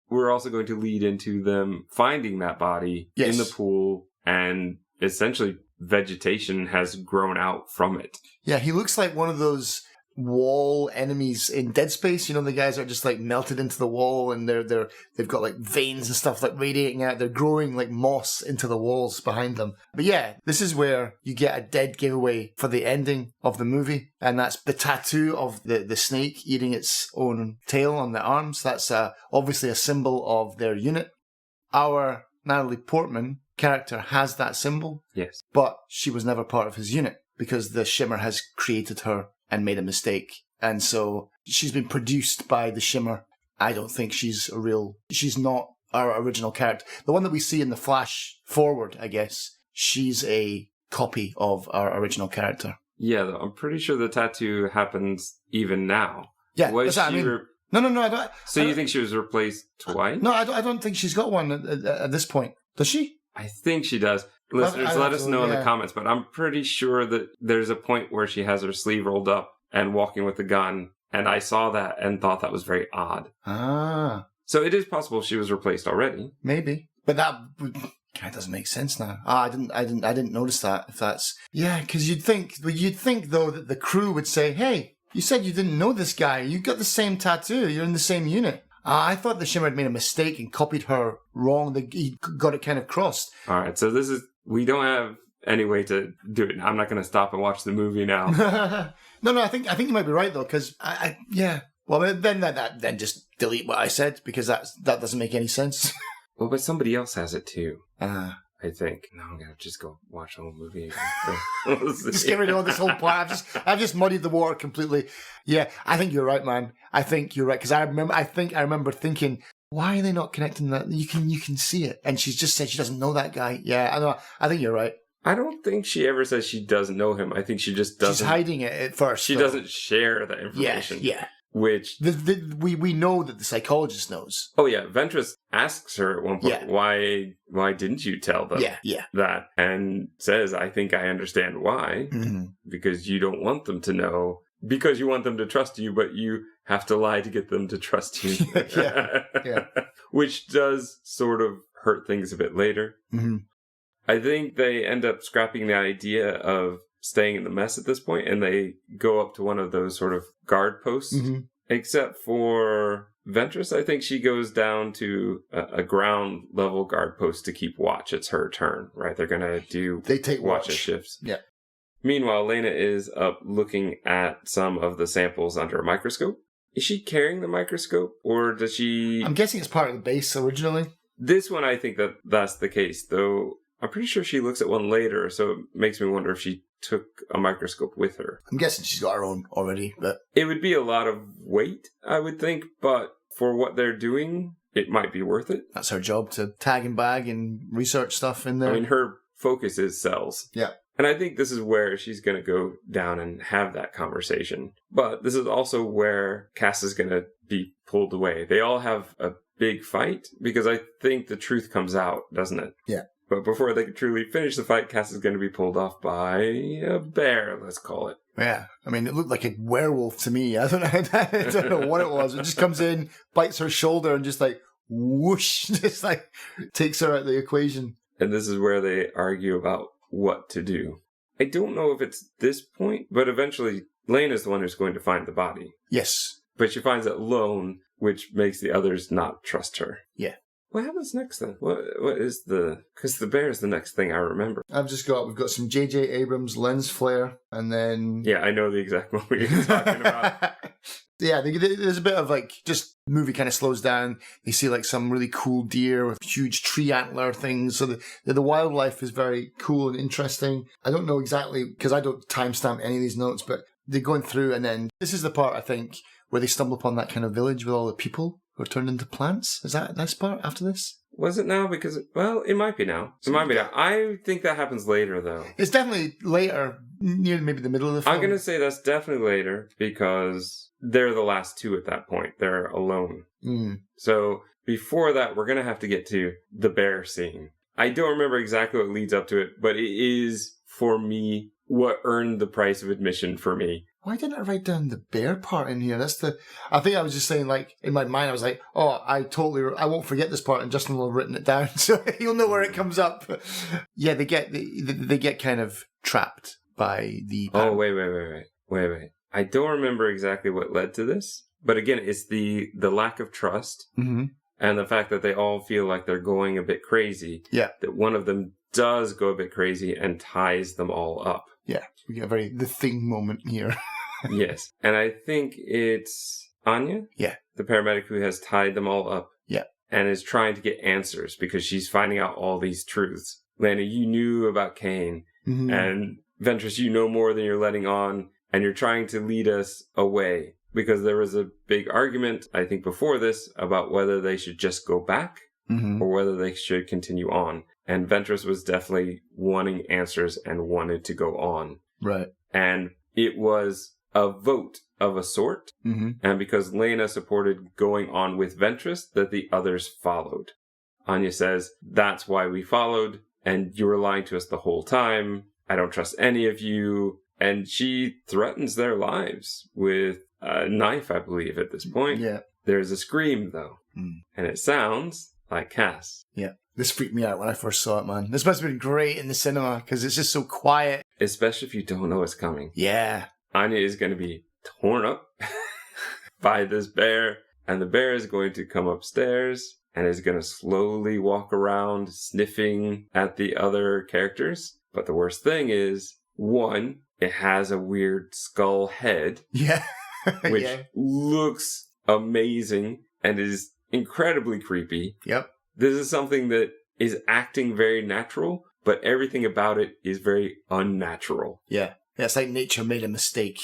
We're also going to lead into them finding that body in the pool, and essentially vegetation has grown out from it. Yeah, he looks like one of those wall enemies in Dead Space. You know, the guys are just like melted into the wall, and they've got like veins and stuff like radiating out. They're growing like moss into the walls behind them. But yeah, this is where you get a dead giveaway for the ending of the movie, and that's the tattoo of the snake eating its own tail on the arms. That's obviously a symbol of their unit. Our Natalie Portman character has that symbol. Yes. But she was never part of his unit because the Shimmer has created her and made a mistake. And so she's been produced by the Shimmer. I don't think she's not our original character. The one that we see in the flash forward, I guess, she's a copy of our original character. Yeah, though, I'm pretty sure the tattoo happens even now. Yeah, was that's what I mean. No, I don't. So you think she was replaced twice? No, I don't think she's got one at this point. Does she? I think she does. Listeners, let us know in the comments, but I'm pretty sure that there's a point where she has her sleeve rolled up and walking with a gun, and I saw that and thought that was very odd. Ah. So it is possible she was replaced already. Maybe. But that doesn't make sense now. I didn't notice that. If that's... Yeah, because you'd think though that the crew would say, hey, you said you didn't know this guy. You got the same tattoo. You're in the same unit. I thought the Shimmer had made a mistake and copied her wrong. He got it kind of crossed. All right, so we don't have any way to do it. I'm not going to stop and watch the movie now. No, I think you might be right though, because yeah. Well, then just delete what I said, because that doesn't make any sense. Well, but somebody else has it too. I think. No, I'm going to just go watch the whole movie again. Just get rid of all this whole part. I've just muddied the water completely. Yeah, I think you're right, man. I think you're right, because I remember thinking, why are they not connecting that? You can see it. And she's just said she doesn't know that guy. Yeah, I know. I think you're right. I don't think she ever says she doesn't know him. I think she just doesn't. She's hiding it at first. She doesn't share the information. Yeah. Which we know that the psychologist knows. Oh yeah, Ventress asks her at one point, why didn't you tell them that? And says, I think I understand why. Mm-hmm. Because you don't want them to know. Because you want them to trust you, but you have to lie to get them to trust you. yeah. Which does sort of hurt things a bit later. Mm-hmm. I think they end up scrapping the idea of staying in the mess at this point, and they go up to one of those sort of guard posts. Mm-hmm. Except for Ventress, I think she goes down to a ground level guard post to keep watch. It's her turn, right? They're going to they take watch shifts. Yeah. Meanwhile, Lena is up looking at some of the samples under a microscope. Is she carrying the microscope, or does she... I'm guessing it's part of the base originally. This one, I think that's the case, though I'm pretty sure she looks at one later, so it makes me wonder if she took a microscope with her. I'm guessing she's got her own already, but... It would be a lot of weight, I would think, but for what they're doing, it might be worth it. That's her job, to tag and bag and research stuff in there. I mean, her focus is cells. Yeah. And I think this is where she's going to go down and have that conversation. But this is also where Cass is going to be pulled away. They all have a big fight, because I think the truth comes out, doesn't it? Yeah. But before they can truly finish the fight, Cass is going to be pulled off by a bear, let's call it. Yeah. I mean, it looked like a werewolf to me. I don't know what it was. It just comes in, bites her shoulder, and just like, whoosh, just like takes her out of the equation. And this is where they argue about what to do. I don't know if it's this point, but eventually Lane is the one who's going to find the body. Yes. But she finds it alone, which makes the others not trust her. Yeah. What happens next then? What is because the bear is the next thing I remember. We've got some J.J. Abrams lens flare, and then... Yeah, I know the exact movie you're talking about. Yeah, there's a bit of like, just movie kind of slows down. You see like some really cool deer with huge tree antler things. So the wildlife is very cool and interesting. I don't know exactly, because I don't timestamp any of these notes, but they're going through, and then this is the part, I think, where they stumble upon that kind of village with all the people who are turned into plants. Is that this part after this? Was it now? Because, well, it might be now. It might be now. I think that happens later, though. It's definitely later, near maybe the middle of the film. I'm going to say that's definitely later, because they're the last two at that point. They're alone. Mm. So before that, we're going to have to get to the bear scene. I don't remember exactly what leads up to it, but it is, for me, what earned the price of admission for me. why didn't I write down the bear part in here? I think I was just saying, like, in my mind, I was like, oh, I won't forget this part, and Justin will have written it down, so he'll know where it comes up. Yeah, they get kind of trapped by the... Oh, wait. I don't remember exactly what led to this, but again, it's the lack of trust and the fact that they all feel like they're going a bit crazy. Yeah. That one of them does go a bit crazy and ties them all up. Yeah, we get the Thing moment here. Yes, and I think it's Anya? Yeah. The paramedic who has tied them all up. Yeah. And is trying to get answers because she's finding out all these truths. Lana, you knew about Cain, and Ventress, you know more than you're letting on, and you're trying to lead us away. Because there was a big argument, I think, before this about whether they should just go back or whether they should continue on. And Ventress was definitely wanting answers and wanted to go on. Right. And it was a vote of a sort. And because Lena supported going on with Ventress, that the others followed. Anya says, that's why we followed, and you were lying to us the whole time. I don't trust any of you. And she threatens their lives with a knife, I believe, at this point. Yeah. There's a scream, though. And it sounds like Cass. Yeah. This freaked me out when I first saw it, man. This must have been great in the cinema because it's just so quiet. Especially if you don't know what's coming. Yeah. Anya is going to be torn up by this bear. And the bear is going to come upstairs and is going to slowly walk around sniffing at the other characters. But the worst thing is, one, it has a weird skull head. Yeah. Which looks amazing and is incredibly creepy. Yep. This is something that is acting very natural, but everything about it is very unnatural. Yeah. It's like nature made a mistake.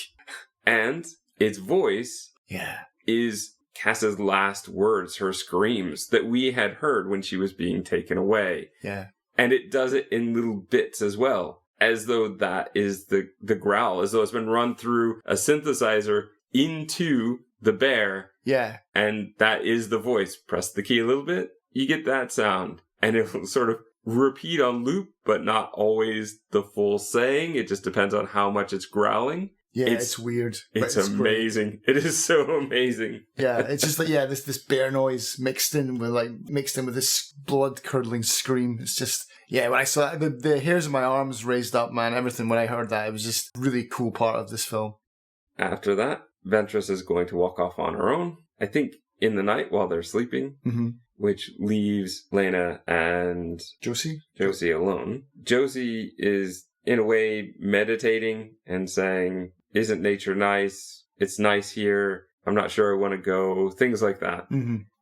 And its voice is Cass's last words, her screams that we had heard when she was being taken away. Yeah. And it does it in little bits as well, as though that is the growl, as though it's been run through a synthesizer into the bear. Yeah. And that is the voice. Press the key a little bit, you get that sound. And it will sort of repeat on loop, but not always the full saying. It just depends on how much it's growling. Yeah, it's weird. It's amazing. Great. It is so amazing. Yeah, it's just like, this bear noise mixed in with this blood curdling scream. It's just, when I saw that, the hairs on my arms raised up, man, everything when I heard that, it was just a really cool part of this film. After that, Ventress is going to walk off on her own, I think in the night while they're sleeping, which leaves Lena and Josie alone. Josie is, in a way, meditating and saying, isn't nature nice? It's nice here. I'm not sure I want to go. Things like that.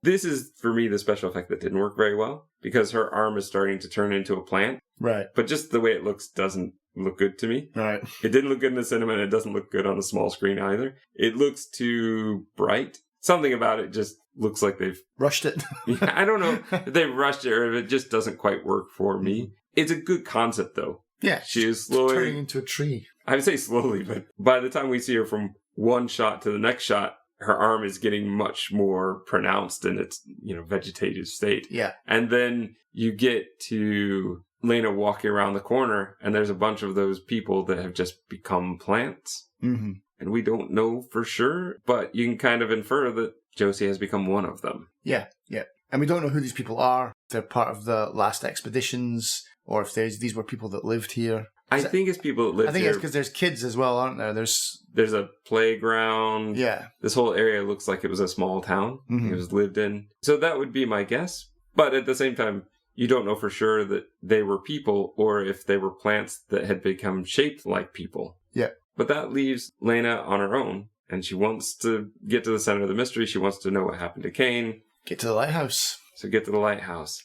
This is, for me, the special effect that didn't work very well because her arm is starting to turn into a plant. Right. But just the way it looks doesn't look good to me. Right. It didn't look good in the cinema and it doesn't look good on the small screen either. It looks too bright. Something about it just looks like they've... rushed it. I don't know if they've rushed it or if it just doesn't quite work for me. It's a good concept, though. Yeah. She is slowly... turning into a tree. I would say slowly, but by the time we see her from one shot to the next shot, her arm is getting much more pronounced in its, vegetative state. Yeah. And then you get to Lena walking around the corner, and there's a bunch of those people that have just become plants. And we don't know for sure, but you can kind of infer that Josie has become one of them. Yeah. And we don't know who these people are. If they're part of the last expeditions, or if these were people that lived here. I think it's people that live here. I think it's because there's kids as well, aren't there? There's a playground. Yeah. This whole area looks like it was a small town. It was lived in. So that would be my guess. But at the same time, you don't know for sure that they were people or if they were plants that had become shaped like people. Yeah. But that leaves Lena on her own. And she wants to get to the center of the mystery. She wants to know what happened to Cain. Get to the lighthouse. So get to the lighthouse.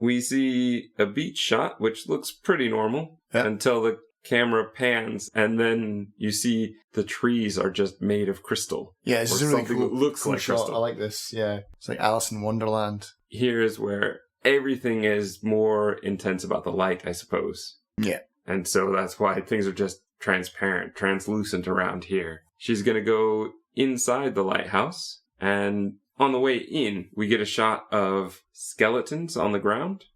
We see a beach shot, which looks pretty normal until the camera pans, and then you see the trees are just made of crystal. Yeah, it's really cool. That looks cool like shot. crystal. I like this. Yeah, it's like Alice in Wonderland. Here's where everything is more intense about the light, I suppose. Yeah, and so that's why things are just transparent, translucent around here. She's gonna go inside the lighthouse, and on the way in, we get a shot of skeletons on the ground.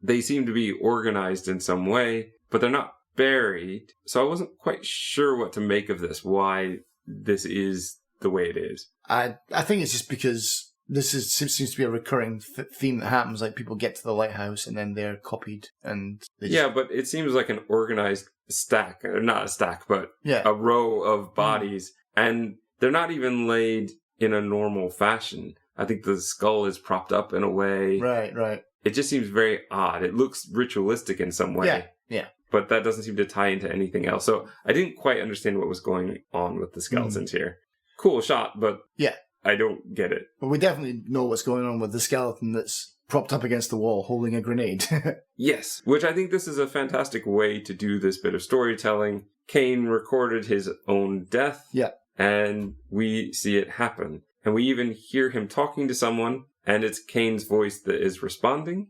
They seem to be organized in some way, but they're not buried. So I wasn't quite sure what to make of this, why this is the way it is. I think it's just because seems to be a recurring theme that happens. Like, people get to the lighthouse and then they're copied, and yeah, but it seems like an organized stack, or not a stack, but a row of bodies, and they're not even laid in a normal fashion. I think the skull is propped up in a way. Right. It just seems very odd. It looks ritualistic in some way. Yeah. But that doesn't seem to tie into anything else. So I didn't quite understand what was going on with the skeletons here. Cool shot, but I don't get it. But we definitely know what's going on with the skeleton that's propped up against the wall holding a grenade. Yes, which I think this is a fantastic way to do this bit of storytelling. Kane recorded his own death. Yeah. And we see it happen. And we even hear him talking to someone, and it's Kane's voice that is responding,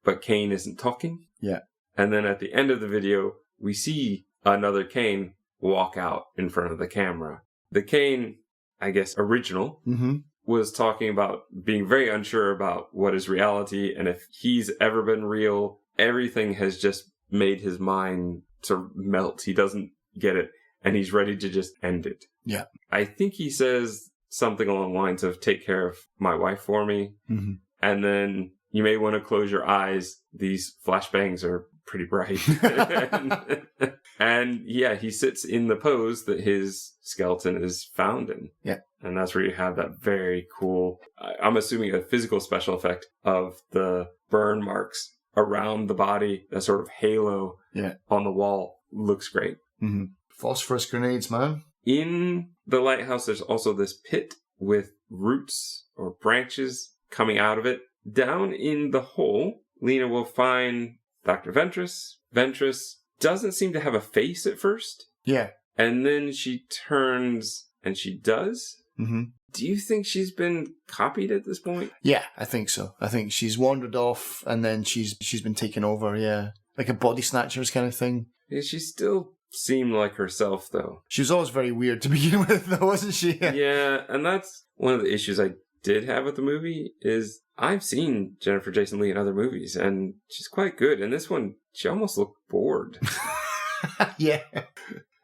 but Kane isn't talking. Yeah. And then at the end of the video, we see another Kane walk out in front of the camera. The Kane, I guess, original, was talking about being very unsure about what is reality, and if he's ever been real, everything has just made his mind sort of melt. He doesn't get it, and he's ready to just end it. Yeah. I think he says something along the lines of, take care of my wife for me, and then you may want to close your eyes. These flashbangs are pretty bright. And yeah, he sits in the pose that his skeleton is found in. Yeah. And that's where you have that very cool, I'm assuming a physical special effect of the burn marks around the body, that sort of halo on the wall. Looks great. Phosphorus grenades, man. In the lighthouse, there's also this pit with roots or branches coming out of it. Down in the hole, Lena will find Dr. Ventress. Ventress doesn't seem to have a face at first. Yeah. And then she turns and she does. Do you think she's been copied at this point? Yeah, I think so. I think she's wandered off and then she's been taken over, yeah. Like a body snatchers kind of thing. Yeah, she still seemed like herself, though. She was always very weird to begin with, though, wasn't she? Yeah, and that's one of the issues I did have with the movie, is I've seen Jennifer Jason Leigh in other movies, and she's quite good. In this one, she almost looked bored. Yeah.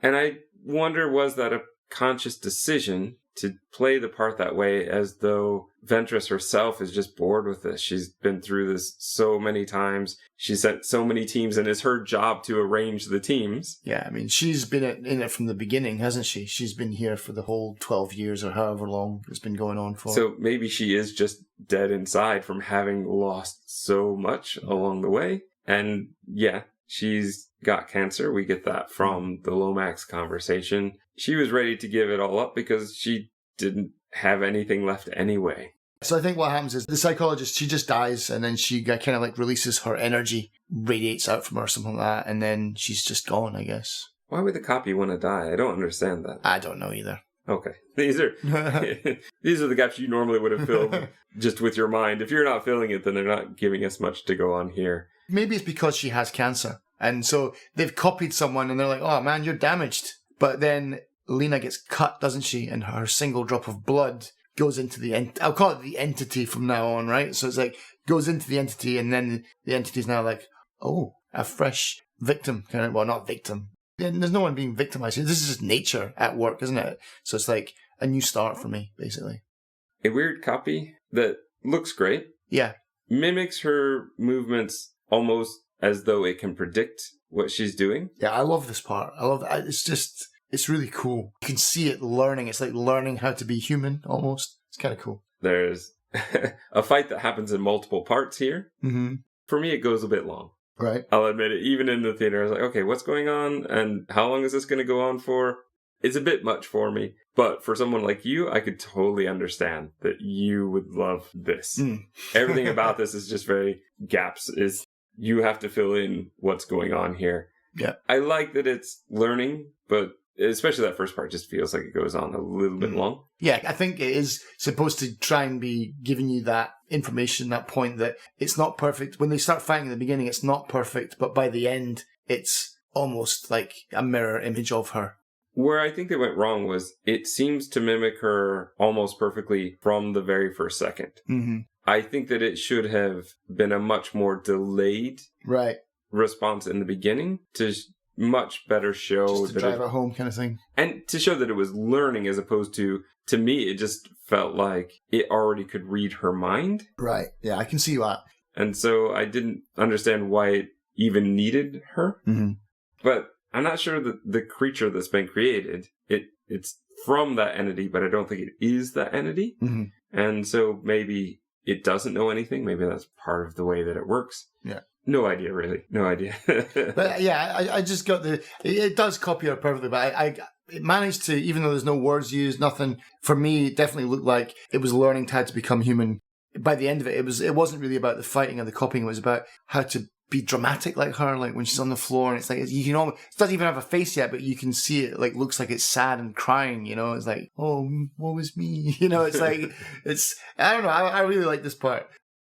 And I wonder, was that a conscious decision to play the part that way, as though Ventress herself is just bored with this? She's been through this so many times. She sent so many teams, and it's her job to arrange the teams. Yeah, I mean, she's been in it from the beginning, hasn't she? She's been here for the whole 12 years or however long it's been going on for. So maybe she is just dead inside from having lost so much along the way. And yeah, she's got cancer. We get that from the Lomax conversation. She was ready to give it all up because she didn't have anything left anyway. So I think what happens is the psychologist, she just dies, and then she kind of like releases her energy, radiates out from her or something like that, and then she's just gone, I guess. Why would the copy want to die? I don't understand that. I don't know either. Okay. These are the gaps you normally would have filled just with your mind. If you're not filling it, then they're not giving us much to go on here. Maybe it's because she has cancer. And so they've copied someone and they're like, oh man, you're damaged. But then Lena gets cut, doesn't she? And her single drop of blood goes into I'll call it the entity from now on, right? So it's like, goes into the entity, and then the entity's now like, oh, a fresh victim. Well, not victim. There's no one being victimized. This is just nature at work, isn't it? So it's like a new start for me, basically. A weird copy that looks great. Yeah. Mimics her movements almost as though it can predict what she's doing. Yeah, I love this part. I love that. It's really cool. You can see it learning. It's like learning how to be human, almost. It's kind of cool. There's a fight that happens in multiple parts here. Mm-hmm. For me, it goes a bit long. Right. I'll admit it. Even in the theater, I was like, okay, what's going on? And how long is this going to go on for? It's a bit much for me. But for someone like you, I could totally understand that you would love this. Everything about this is just very gaps. Is you have to fill in what's going on here. Yeah. I like that it's learning, but especially that first part just feels like it goes on a little bit long. Yeah, I think it is supposed to try and be giving you that information, that point that it's not perfect. When they start fighting at the beginning, it's not perfect, but by the end, it's almost like a mirror image of her. Where I think they went wrong was it seems to mimic her almost perfectly from the very first second. Mm-hmm. I think that it should have been a much more delayed right response in the beginning to much better show. Just to drive it home kind of thing. And to show that it was learning as opposed to me, it just felt like it already could read her mind. Right. Yeah, I can see that. And so I didn't understand why it even needed her. Mm-hmm. But I'm not sure that the creature that's been created, it's from that entity, but I don't think it is that entity. Mm-hmm. And so maybe it doesn't know anything. Maybe that's part of the way that it works. Yeah. No idea, really. No idea. But yeah, I just got it does copy her perfectly, but it managed to, even though there's no words used, nothing, for me, it definitely looked like it was learning how to become human. By the end of it, it wasn't really about the fighting or the copying. It was about how to be dramatic like her, like when she's on the floor, and it's like, you can almost, it doesn't even have a face yet, but you can see it, like, looks like it's sad and crying, you know? It's like, oh, woe is me, you know? It's like, I don't know, I really like this part.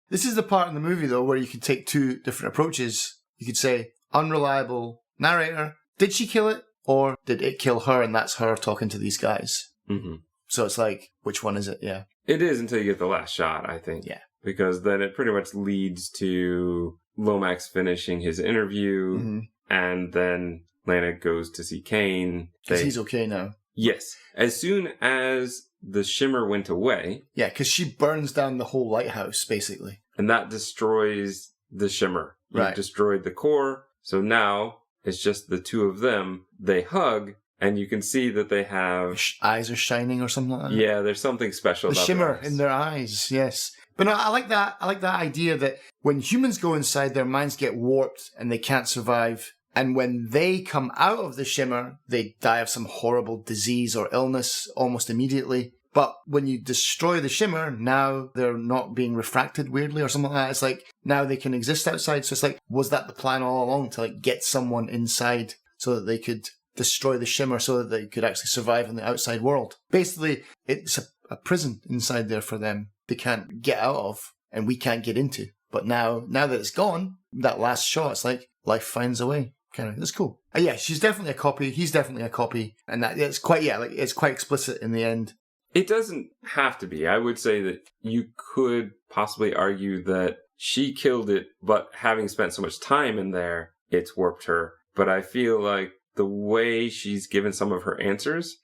This is the part in the movie, though, where you could take two different approaches. You could say, unreliable narrator, did she kill it? Or did it kill her, and that's her talking to these guys? Mm-hmm. So it's like, which one is it? Yeah. It is until you get the last shot, I think. Yeah. Because then it pretty much leads to Lomax finishing his interview, Mm-hmm. and then Lana goes to see Kane. Because he's okay now. Yes. As soon as the shimmer went away. Yeah, because she burns down the whole lighthouse, basically. And that destroys the shimmer. Right. You've destroyed the core. So now it's just the two of them. They hug, and you can see that they have... eyes are shining or something like that. Yeah, there's something special about the shimmer in their eyes, yes. But no, I like that idea that when humans go inside, their minds get warped and they can't survive. And when they come out of the shimmer, they die of some horrible disease or illness almost immediately. But when you destroy the shimmer, now they're not being refracted weirdly or something like that. It's like now they can exist outside. So it's like, was that the plan all along, to like get someone inside so that they could destroy the shimmer so that they could actually survive in the outside world? Basically, it's a prison inside there for them. They can't get out of and we can't get into. But now that it's gone, that last shot, it's like life finds a way. Kind of, it's cool. Yeah, she's definitely a copy. He's definitely a copy, and that it's quite it's quite explicit in the end. It doesn't have to be. I would say that you could possibly argue that she killed it, but having spent so much time in there, it's warped her. But I feel like the way she's given some of her answers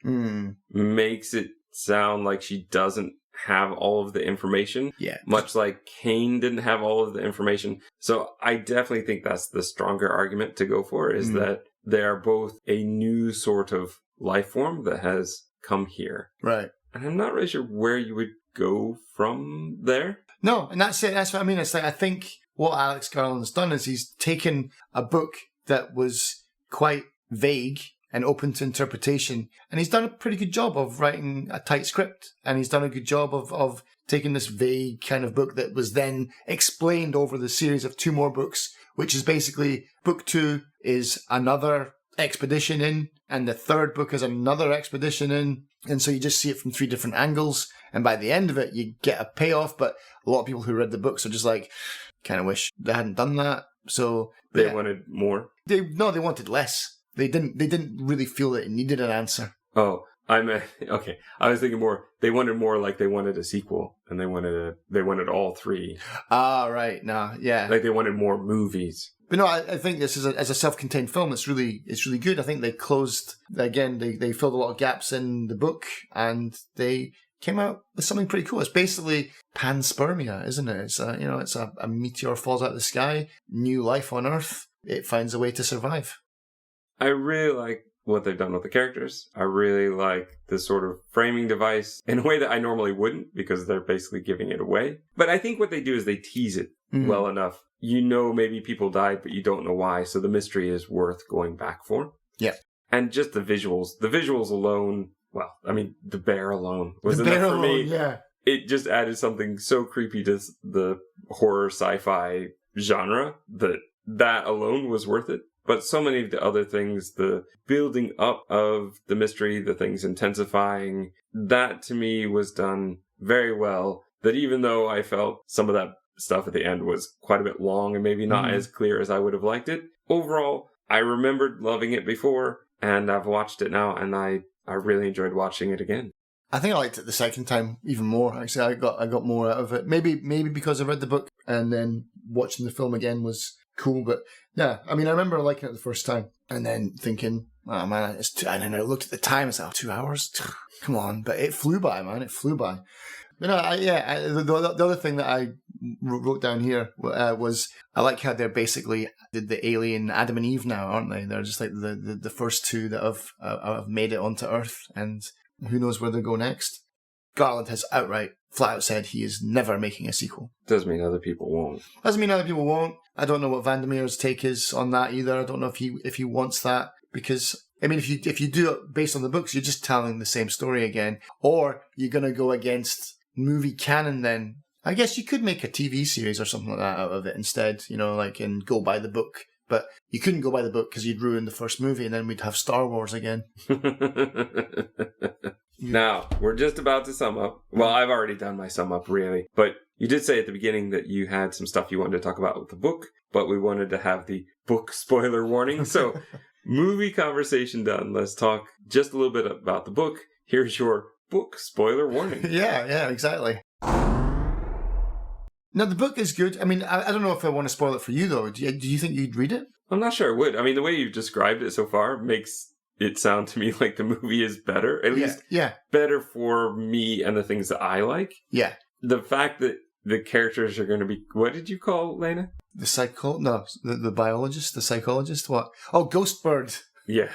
makes it sound like she doesn't have all of the information. Yeah. Much like Kane didn't have all of the information. So I definitely think that's the stronger argument to go for, is that they are both a new sort of life form that has come here. Right. And I'm not really sure where you would go from there. No, and that's it. That's what I mean. It's like, I think what Alex Garland has done is he's taken a book that was quite vague and open to interpretation, and he's done a pretty good job of writing a tight script, and he's done a good job of taking this vague kind of book that was then explained over the series of two more books, which is basically book 2 is another expedition in, and the third book is another expedition in, and so you just see it from 3 different angles, and by the end of it you get a payoff. But a lot of people who read the books are just like, kind of wish they hadn't done that. So they wanted more. They wanted less. They didn't really feel that it needed an answer. Oh, I meant, okay. I was thinking more, they wanted more, like they wanted a sequel, and they wanted all 3. Ah, right. No, yeah. Like they wanted more movies. But no, I think this is as a self-contained film, it's really good. I think they closed, again, they filled a lot of gaps in the book, and they came out with something pretty cool. It's basically panspermia, isn't it? It's a meteor falls out of the sky, new life on Earth. It finds a way to survive. I really like what they've done with the characters. I really like this sort of framing device in a way that I normally wouldn't, because they're basically giving it away. But I think what they do is they tease it well enough. You know, maybe people died, but you don't know why. So the mystery is worth going back for. Yeah. And just the visuals alone. Well, I mean, the bear alone was enough for me. Yeah. It just added something so creepy to the horror sci-fi genre that alone was worth it. But so many of the other things, the building up of the mystery, the things intensifying, that to me was done very well. That even though I felt some of that stuff at the end was quite a bit long and maybe not as clear as I would have liked it, overall, I remembered loving it before, and I've watched it now, and I really enjoyed watching it again. I think I liked it the second time even more. Actually, I got more out of it. Maybe because I read the book, and then watching the film again was cool. But Yeah, I mean, I remember liking it the first time and then thinking, oh man, and then I looked at the time, it's like, 2 hours? Come on. But it flew by, man. It flew by. But no, the other thing that I wrote down here was I like how they're basically the alien Adam and Eve now, aren't they? They're just like the first two that have made it onto Earth, and who knows where they'll go next. Garland has outright, flat out said he is never making a sequel. Doesn't mean other people won't. Doesn't mean other people won't. I don't know what Vandermeer's take is on that either. I don't know if he wants that, because I mean, if you do it based on the books, you're just telling the same story again, or you're going to go against movie canon. Then I guess you could make a TV series or something like that out of it instead, and go by the book. But you couldn't go by the book because you'd ruin the first movie, and then we'd have Star Wars again. Now, we're just about to sum up. Well, I've already done my sum up, really. But you did say at the beginning that you had some stuff you wanted to talk about with the book, but we wanted to have the book spoiler warning. So, movie conversation done. Let's talk just a little bit about the book. Here's your book spoiler warning. Yeah, exactly. Now, the book is good. I mean, I don't know if I want to spoil it for you, though. Do you think you'd read it? I'm not sure I would. I mean, the way you've described it so far makes it sound to me like the movie is better. At least better for me and the things that I like. Yeah. The fact that the characters are going to be... What did you call Lena? The biologist, the psychologist, what? Oh, Ghostbird. Yeah.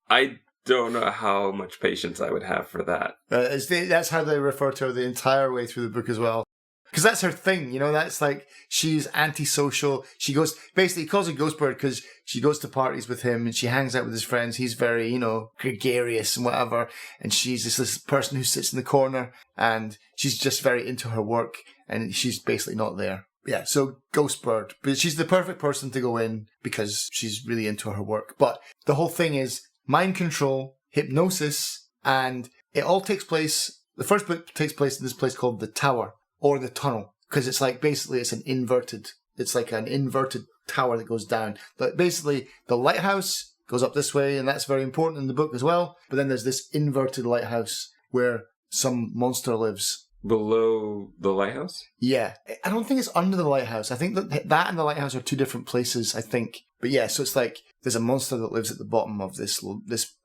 I don't know how much patience I would have for that. That's how they refer to her the entire way through the book as well. Because that's her thing, that's like, she's antisocial. She goes, basically, he calls her Ghostbird because she goes to parties with him and she hangs out with his friends. He's very, gregarious and whatever. And she's this person who sits in the corner and she's just very into her work and she's basically not there. Yeah, so Ghostbird. But she's the perfect person to go in because she's really into her work. But the whole thing is mind control, hypnosis, and it all takes place, the first book takes place in this place called the Tower. Or the tunnel, because it's like basically it's like an inverted tower that goes down. But basically the lighthouse goes up this way, and that's very important in the book as well. But then there's this inverted lighthouse where some monster lives. Below the lighthouse? Yeah. I don't think it's under the lighthouse. I think that and the lighthouse are two different places, I think. But yeah, so it's like there's a monster that lives at the bottom of this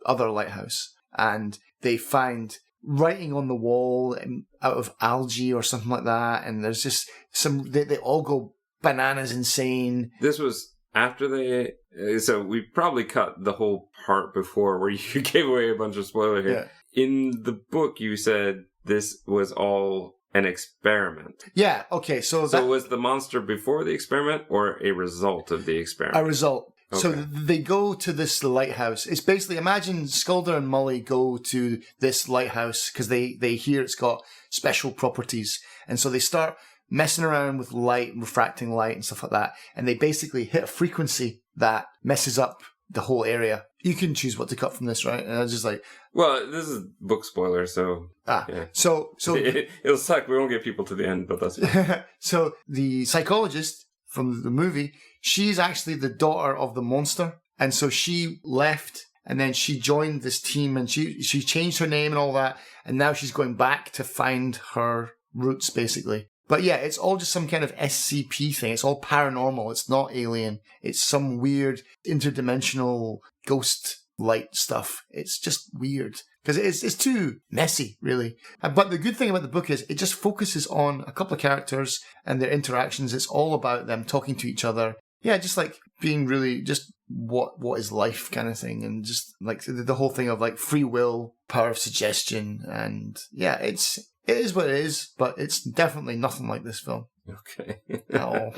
other lighthouse. And they find writing on the wall out of algae or something like that, and there's just they all go bananas insane. This was after so we probably cut the whole part before where you gave away a bunch of spoiler here. Yeah. In the book you said this was all an experiment. Yeah, okay, so was the monster before the experiment or a result of the experiment? A result. Okay. So they go to this lighthouse. It's basically, imagine Skulder and Mully go to this lighthouse because they hear it's got special properties. And so they start messing around with light, refracting light and stuff like that. And they basically hit a frequency that messes up the whole area. You can choose what to cut from this, right? And I was just like... Well, this is book spoiler, so... Yeah. So it'll suck. We won't get people to the end, but that's fine. So the psychologist from the movie... She's actually the daughter of the monster. And so she left and then she joined this team and she changed her name and all that. And now she's going back to find her roots, basically. But yeah, it's all just some kind of SCP thing. It's all paranormal. It's not alien. It's some weird interdimensional ghost light stuff. It's just weird. Because it's too messy, really. But the good thing about the book is it just focuses on a couple of characters and their interactions. It's all about them talking to each other. Yeah, just like being really just what is life kind of thing. And just like the whole thing of like free will, power of suggestion. And yeah, it is what it is, but it's definitely nothing like this film. Okay. At all.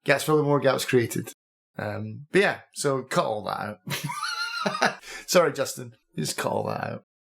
Gaps filled, more gaps created. But yeah, so cut all that out. Sorry, Justin. Just cut all that out.